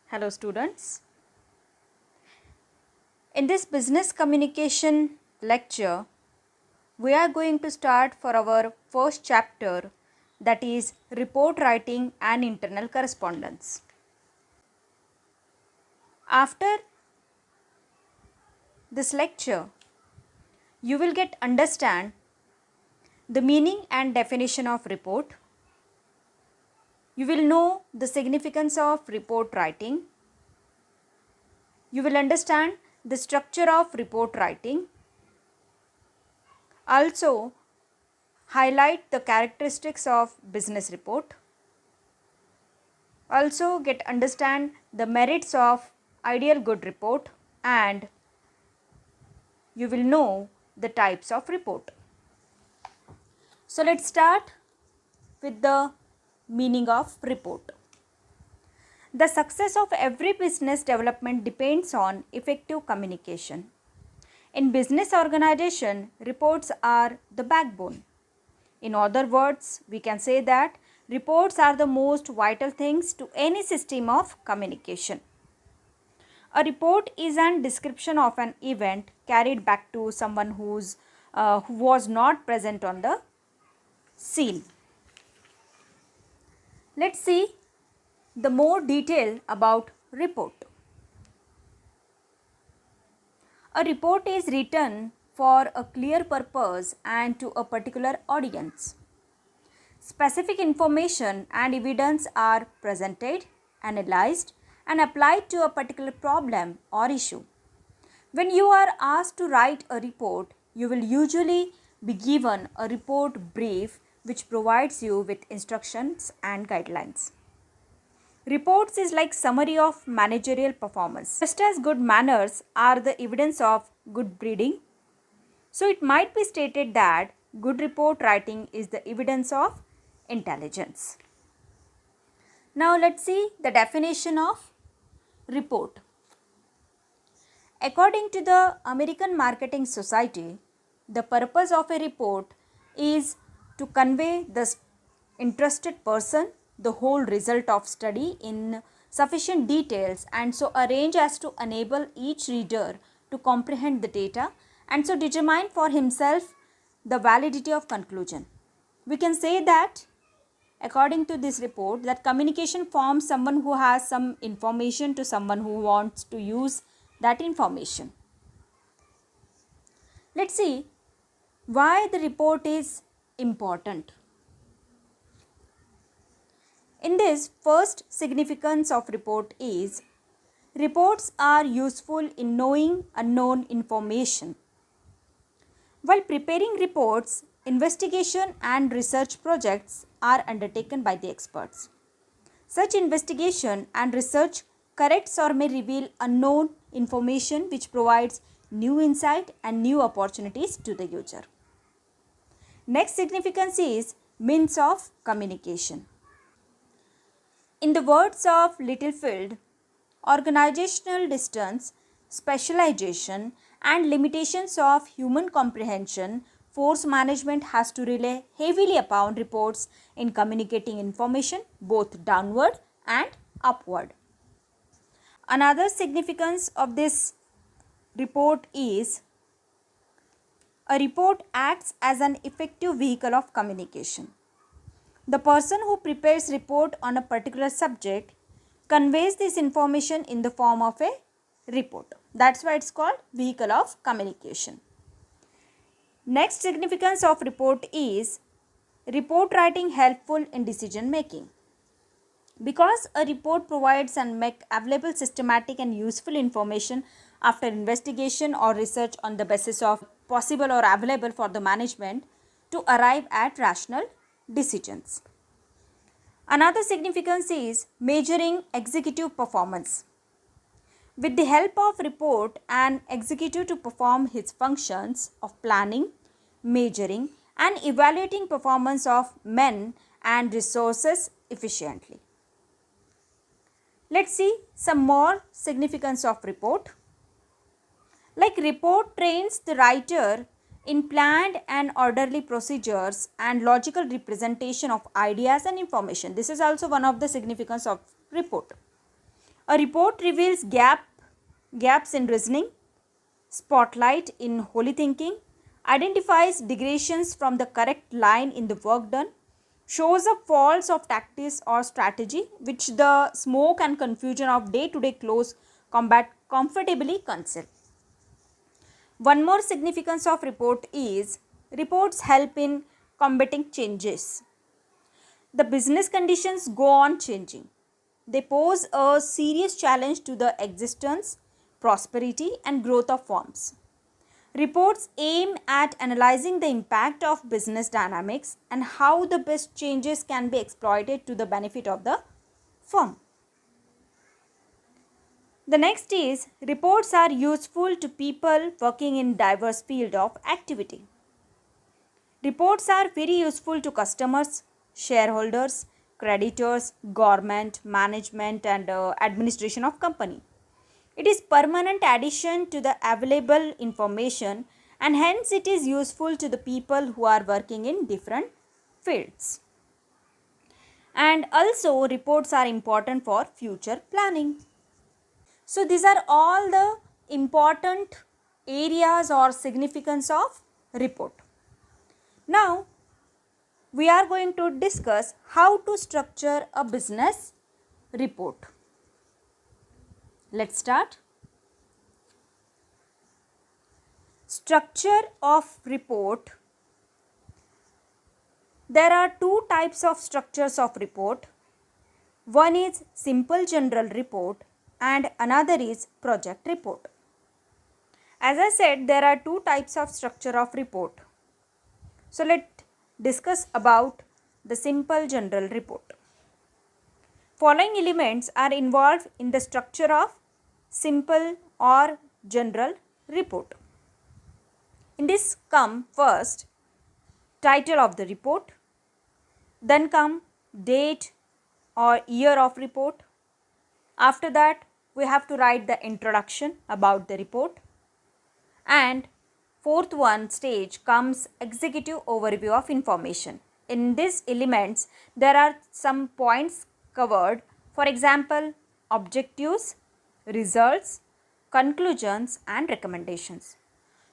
Hello students. In this business communication lecture, we are going to start for our first chapter, that is report writing and internal correspondence. After this lecture, you will understand the meaning and definition of report. You will know the significance of report writing. You will understand the structure of report writing. Also, highlight the characteristics of business report. Also understand the merits of ideal good report, and you will know the types of report. So let's start with the meaning of report. The success of every business development depends on effective communication. In business organization, reports are the backbone. In other words, we can say that reports are the most vital things to any system of communication. A report is a description of an event carried back to someone who was not present on the scene. Let's see the more detail about report. A report is written for a clear purpose and to a particular audience. Specific information and evidence are presented, analyzed, and applied to a particular problem or issue. When you are asked to write a report, you will usually be given a report brief which provides you with instructions and guidelines. Reports is like summary of managerial performance. Just as good manners are the evidence of good breeding, so it might be stated that good report writing is the evidence of intelligence. Now let's see the definition of report. According to the American Marketing Society, the purpose of a report is to convey the interested person the whole result of study in sufficient details, and so arrange as to enable each reader to comprehend the data and so determine for himself the validity of conclusion. We can say that according to this report, that communication forms someone who has some information to someone who wants to use that information. Let's see why the report is important. In this, first significance of report is reports are useful in knowing unknown information. While preparing reports, investigation and research projects are undertaken by the experts. Such investigation and research corrects or may reveal unknown information which provides new insight and new opportunities to the user. Next significance is means of communication. In the words of Littlefield, organizational distance, specialization, and limitations of human comprehension, force management has to rely heavily upon reports in communicating information both downward and upward. Another significance of this report is a report acts as an effective vehicle of communication. The person who prepares report on a particular subject conveys this information in the form of a report. That's why it's called vehicle of communication. Next significance of report is report writing helpful in decision making. Because a report provides and make available systematic and useful information after investigation or research on the basis of possible or available for the management to arrive at rational decisions. Another significance is measuring executive performance. With the help of report, an executive to perform his functions of planning, measuring and evaluating performance of men and resources efficiently. Let's see some more significance of report. Like report trains the writer in planned and orderly procedures and logical representation of ideas and information. This is also one of the significance of report. A report reveals gaps in reasoning, spotlight in holy thinking, identifies digressions from the correct line in the work done, shows up faults of tactics or strategy which the smoke and confusion of day-to-day close combat comfortably conceal. One more significance of report is reports help in combating changes. The business conditions go on changing. They pose a serious challenge to the existence, prosperity, and growth of firms. Reports aim at analyzing the impact of business dynamics and how the best changes can be exploited to the benefit of the firm. The next is reports are useful to people working in diverse field of activity. Reports are very useful to customers, shareholders, creditors, government, management and administration of company. It is permanent addition to the available information and hence it is useful to the people who are working in different fields. And also reports are important for future planning. So these are all the important areas or significance of report. Now we are going to discuss how to structure a business report. Let's start. Structure of report. There are two types of structures of report. One is simple general report and another is project report. As I said, there are two types of structure of report. So let's discuss about the simple general report. Following elements are involved in the structure of simple or general report. In this come first title of the report, then come date or year of report. After that we have to write the introduction about the report, and fourth one stage comes executive overview of information. In these elements there are some points covered, for example objectives, results, conclusions and recommendations.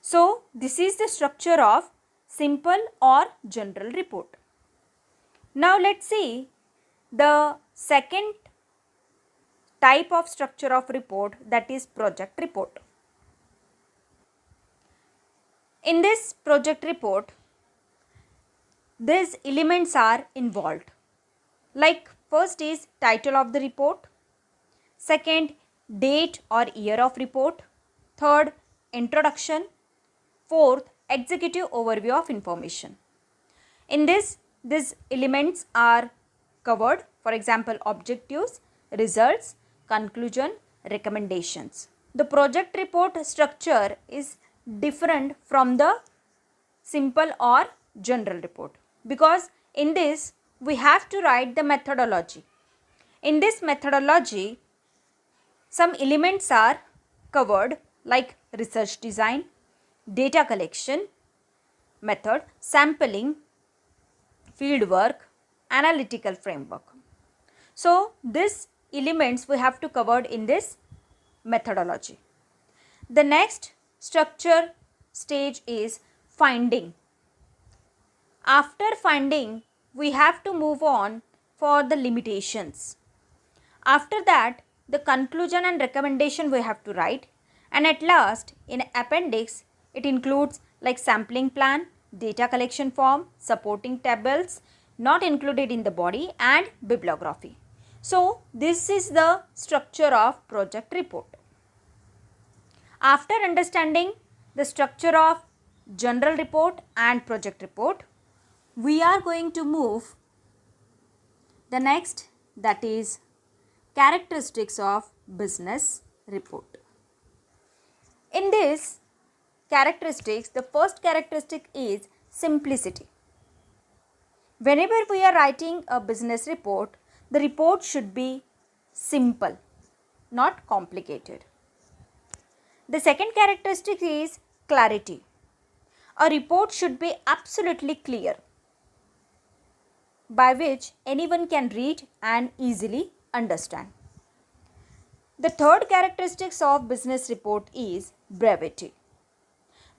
So this is the structure of simple or general report. Now let's see the second type of structure of report, that is project report. In this project report, these elements are involved. Like first is title of the report, second date or year of report, third introduction, fourth executive overview of information. In this, these elements are covered, for example objectives, results, conclusion, recommendations. The project report structure is different from the simple or general report because in this we have to write the methodology. In this methodology some elements are covered like research design, data collection method, sampling, field work, analytical framework. So these elements we have to cover in this methodology. The next structure stage is finding. After finding we have to move on for the limitations. After that the conclusion and recommendation we have to write, and at last in appendix it includes like sampling plan, data collection form, supporting tables not included in the body and bibliography. So this is the structure of project report. After understanding the structure of general report and project report, we are going to move the next, that is characteristics of business report. In this characteristics, the first characteristic is simplicity. Whenever we are writing a business report, the report should be simple, not complicated. The second characteristic is clarity. A report should be absolutely clear, by which anyone can read and easily understand. The third characteristics of business report is brevity.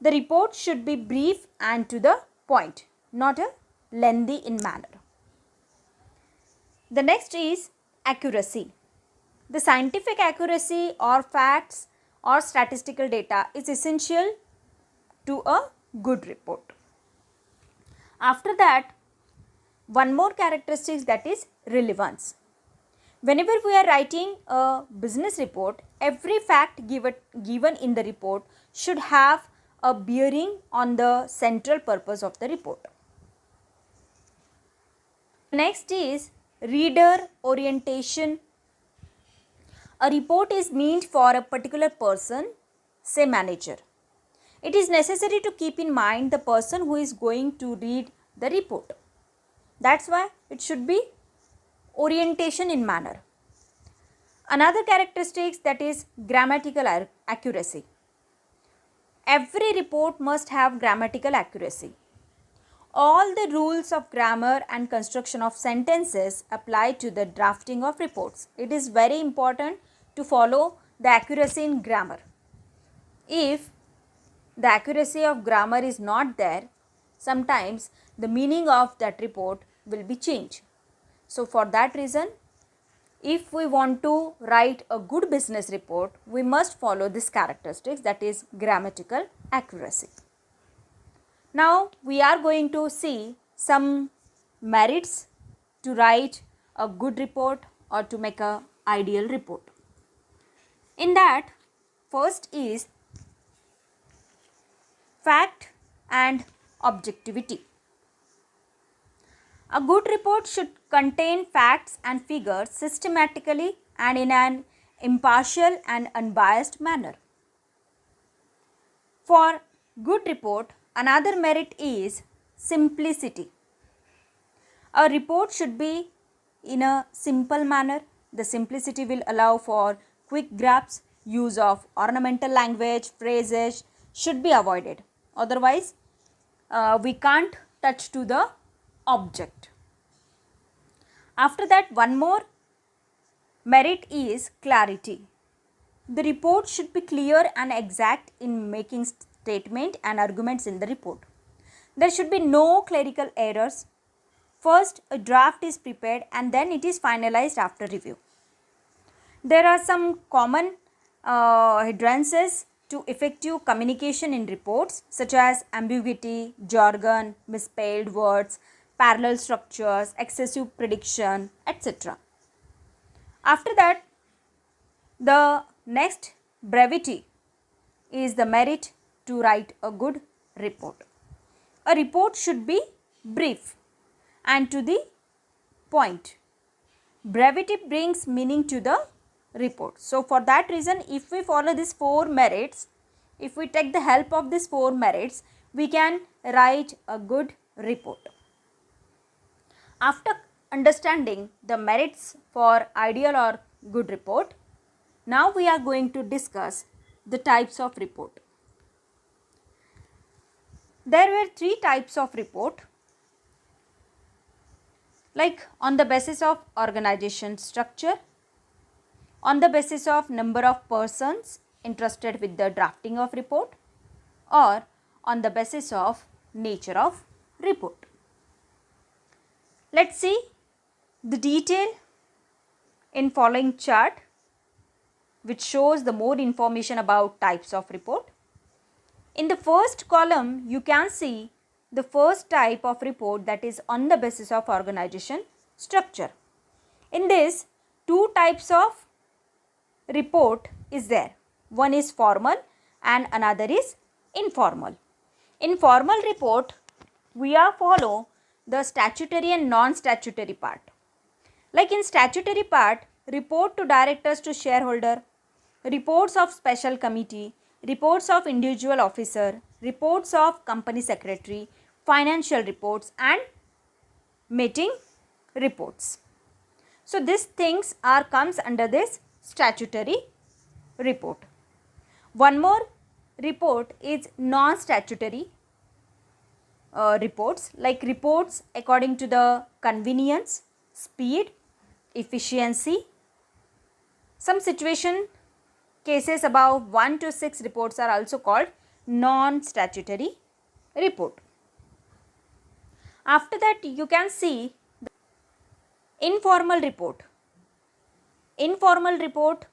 The report should be brief and to the point, not a lengthy in manner. The next is accuracy. The scientific accuracy or facts or statistical data is essential to a good report. After that, one more characteristic, that is relevance. Whenever we are writing a business report, every fact given in the report should have a bearing on the central purpose of the report. Next is reader orientation. A report is meant for a particular person, say manager. It is necessary to keep in mind the person who is going to read the report. That's why it should be orientation in manner. Another characteristic, that is grammatical accuracy. Every report must have grammatical accuracy. All the rules of grammar and construction of sentences apply to the drafting of reports. It is very important to follow the accuracy in grammar. If the accuracy of grammar is not there, sometimes the meaning of that report will be changed. So for that reason, if we want to write a good business report, we must follow this characteristics, that is grammatical accuracy. Now we are going to see some merits to write a good report or to make a ideal report. In that, first is fact and objectivity. A good report should contain facts and figures systematically and in an impartial and unbiased manner. For good report, another merit is simplicity. A report should be in a simple manner. The simplicity will allow for quick grasp. Use of ornamental language, phrases should be avoided. Otherwise, we can't touch to the object. After that, one more merit is clarity. The report should be clear and exact in making statement and arguments in the report. There should be no clerical errors. First, a draft is prepared and then it is finalized after review. There are some common hindrances to effective communication in reports, such as ambiguity, jargon, misspelled words, parallel structures, excessive prediction, etc. After that, the next, brevity, is the merit to write a good report. A report should be brief and to the point. Brevity brings meaning to the report. So for that reason, if we follow these four merits, if we take the help of these four merits, we can write a good report. After understanding the merits for ideal or good report, now we are going to discuss the types of report. There were three types of report, like on the basis of organization structure, on the basis of number of persons interested with the drafting of report, or on the basis of nature of report. Let's see the detail in following chart, which shows the more information about types of report. In the first column, you can see the first type of report, that is on the basis of organization structure. In this, two types of report is there. One is formal and another is informal. In formal report, we are follow the statutory and non-statutory part. Like in statutory part, report to directors to shareholder, reports of special committee, reports of individual officer, reports of company secretary, financial reports and meeting reports. So these things comes under this statutory report. One more report is non-statutory reports, like reports according to the convenience, speed, efficiency, Some situation cases above 1 to 6 reports are also called non-statutory report. After that, you can see the informal report. Informal report,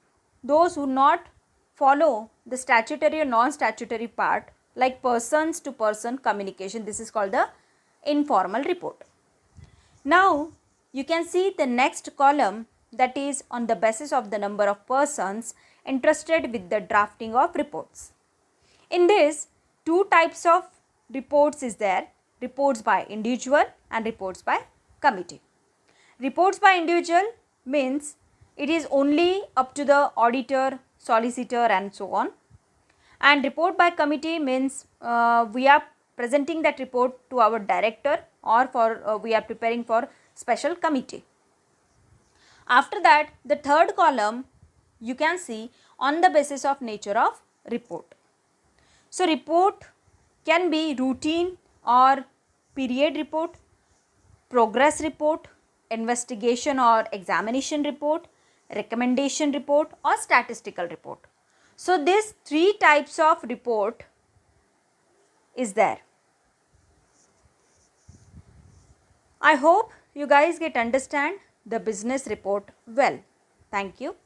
those who not follow the statutory or non-statutory part, like persons to person communication, this is called the informal report. Now you can see the next column, that is on the basis of the number of persons interested with the drafting of reports. In this, two types of reports is there: reports by individual and reports by committee. Reports by individual means it is only up to the auditor, solicitor and so on, and report by committee means we are presenting that report to our director, or for we are preparing for special committee. After that, the third column you can see on the basis of nature of report. So report can be routine or period report, progress report, investigation or examination report, recommendation report or statistical report. So these three types of report is there. I hope you guys get understand the business report well. Thank you.